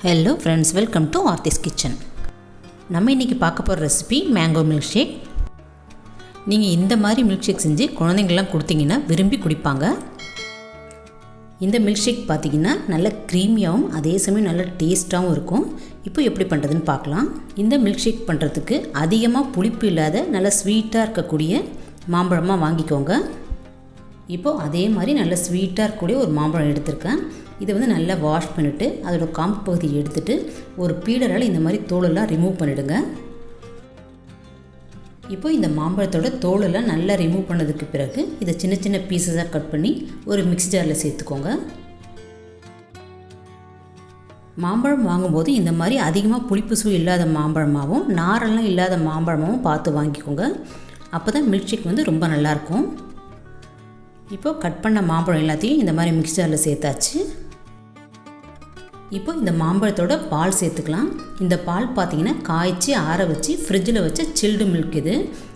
Hello friends, welcome to Aarthi's kitchen. நம்ம இன்றைக்கி பார்க்க போகிற ரெசிபி மேங்கோ மில்க் ஷேக். நீங்கள் இந்த மாதிரி மில்க் ஷேக் செஞ்சு குழந்தைங்கள்லாம் கொடுத்தீங்கன்னா விரும்பி குடிப்பாங்க. இந்த மில்க் ஷேக் பார்த்திங்கன்னா நல்ல க்ரீமியாகவும் அதே சமயம் நல்ல டேஸ்ட்டாகவும் இருக்கும். இப்போ எப்படி பண்ணுறதுன்னு பார்க்கலாம். இந்த மில்க் ஷேக் பண்ணுறதுக்கு அதிகமாக புளிப்பு இல்லாத நல்ல ஸ்வீட்டாக இருக்கக்கூடிய மாம்பழமாக வாங்கிக்கோங்க. இப்போது அதே மாதிரி நல்ல ஸ்வீட்டாக இருக்கக்கூடிய ஒரு மாம்பழம் எடுத்திருக்கேன். இதை வந்து நல்லா வாஷ் பண்ணிவிட்டு அதோட காம்பு பகுதியை எடுத்துகிட்டு ஒரு பீலரால் இந்த மாதிரி தோலெல்லாம் ரிமூவ் பண்ணிவிடுங்க. இப்போது இந்த மாம்பழத்தோட தோலெல்லாம் நல்லா ரிமூவ் பண்ணதுக்கு பிறகு இதை சின்ன சின்ன பீஸஸாக கட் பண்ணி ஒரு மிக்ஸி ஜாரில் சேர்த்துக்கோங்க. மாம்பழம் வாங்கும்போது இந்த மாதிரி அதிகமாக புளிப்பு சுவை இல்லாத மாம்பழமாகவும் நாரெல்லாம் இல்லாத மாம்பழமாகவும் பார்த்து வாங்கிக்கோங்க. அப்போ தான் மில்க் ஷேக் வந்து ரொம்ப நல்லாயிருக்கும். இப்போது கட் பண்ண மாம்பழம் எல்லாத்தையும் இந்த மாதிரி மிக்ஸி ஜாரில் சேர்த்தாச்சு. இப்போ இந்த மாம்பழத்தோட பால் சேர்த்துக்கலாம். இந்த பால் பார்த்திங்கன்னா காய்ச்சி ஆற வச்சு ஃப்ரிட்ஜில் வச்ச சில்டு மில்க் இது.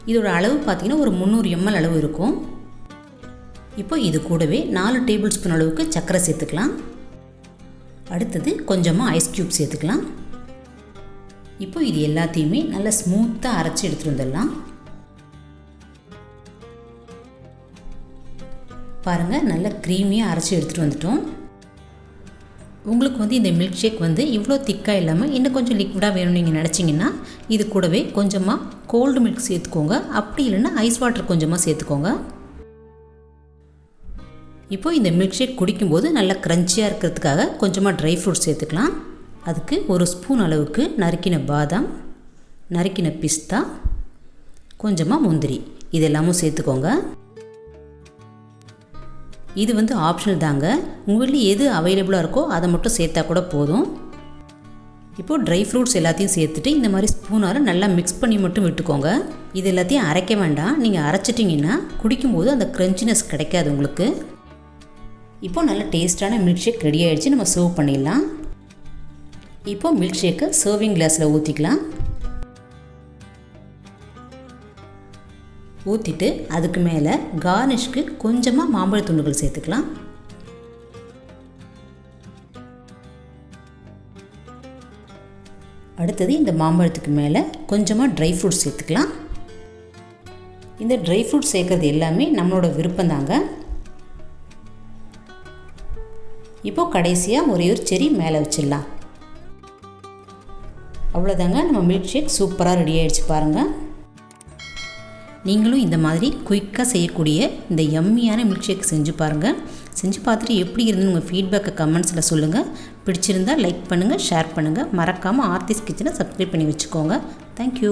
இதோட அளவு பார்த்திங்கன்னா ஒரு 300 ml அளவு இருக்கும். இப்போ இது கூடவே 4 டேபிள் ஸ்பூன் அளவுக்கு சர்க்கரை சேர்த்துக்கலாம். அடுத்தது கொஞ்சமாக ஐஸ் க்யூப் சேர்த்துக்கலாம். இப்போ இது எல்லாத்தையுமே நல்லா ஸ்மூத்தாக அரைச்சி எடுத்துகிட்டு வந்துடலாம். பாருங்கள், நல்லா க்ரீமியாக அரைச்சி எடுத்துகிட்டு வந்துட்டோம். உங்களுக்கு வந்து இந்த மில்க் ஷேக் வந்து இவ்வளோ திக்காக இல்லாமல் இன்னும் கொஞ்சம் லிக்விடாக வேணும்னு நீங்கள் நினச்சிங்கன்னா இது கூடவே கொஞ்சமாக கோல்டு மில்க் சேர்த்துக்கோங்க. அப்படி இல்லைன்னா ஐஸ் வாட்டர் கொஞ்சமாக சேர்த்துக்கோங்க. இப்போது இந்த மில்க் ஷேக் குடிக்கும்போது நல்லா க்ரன்ச்சியாக இருக்கிறதுக்காக கொஞ்சமாக ட்ரை ஃப்ரூட்ஸ் சேர்த்துக்கலாம். அதுக்கு ஒரு ஸ்பூன் அளவுக்கு நறுக்கின பாதாம், நறுக்கின பிஸ்தா, கொஞ்சமாக முந்திரி இதெல்லாமும் சேர்த்துக்கோங்க. இது வந்து ஆப்ஷனல் தாங்க. உங்கள் வீட்டில் எது அவைலபிளாக இருக்கோ அதை மட்டும் சேர்த்தா கூட போதும். இப்போது ட்ரை ஃப்ரூட்ஸ் எல்லாத்தையும் சேர்த்துட்டு இந்த மாதிரி ஸ்பூனால் நல்லா மிக்ஸ் பண்ணி மட்டும் விட்டுக்கோங்க. இது எல்லாத்தையும் அரைக்க வேண்டாம். நீங்கள் அரைச்சிட்டிங்கன்னா குடிக்கும்போது அந்த க்ரன்ச்சினஸ் கிடைக்காது உங்களுக்கு. இப்போது நல்ல டேஸ்ட்டான மில்க் ஷேக் ரெடி ஆகிடுச்சு. நம்ம சர்வ் பண்ணிடலாம். இப்போது மில்க் ஷேக்கை சர்விங் கிளாஸில் ஊற்றிக்கலாம். ஊற்றிட்டு அதுக்கு மேலே கார்னிஷ்க்கு கொஞ்சமாக மாம்பழ துண்டுகள் சேர்த்துக்கலாம். அடுத்தது இந்த மாம்பழத்துக்கு மேலே கொஞ்சமாக ட்ரை ஃப்ரூட்ஸ் சேர்த்துக்கலாம். இந்த ட்ரை ஃப்ரூட்ஸ் சேர்க்குறது எல்லாமே நம்மளோட விருப்பம் தாங்க. இப்போது கடைசியாக ஒரே ஒரு செரி மேலே வச்சிடலாம். அவ்வளோதாங்க, நம்ம மில்க் ஷேக் சூப்பராக ரெடி ஆகிடுச்சு பாருங்கள். நீங்களும் இந்த மாதிரி குயிக்காக செய்யக்கூடிய இந்த யம்மியான மில்க் ஷேக் செஞ்சு பாருங்கள். செஞ்சு பார்த்துட்டு எப்படி இருந்து உங்கள் ஃபீட்பேக்கை கமெண்ட்ஸில் சொல்லுங்கள். பிடிச்சிருந்தால் லைக் பண்ணுங்கள், ஷேர் பண்ணுங்கள். மறக்காமல் ஆர்த்திஸ் கிச்சனை சப்ஸ்கிரைப் பண்ணி வச்சுக்கோங்க. தேங்க்யூ.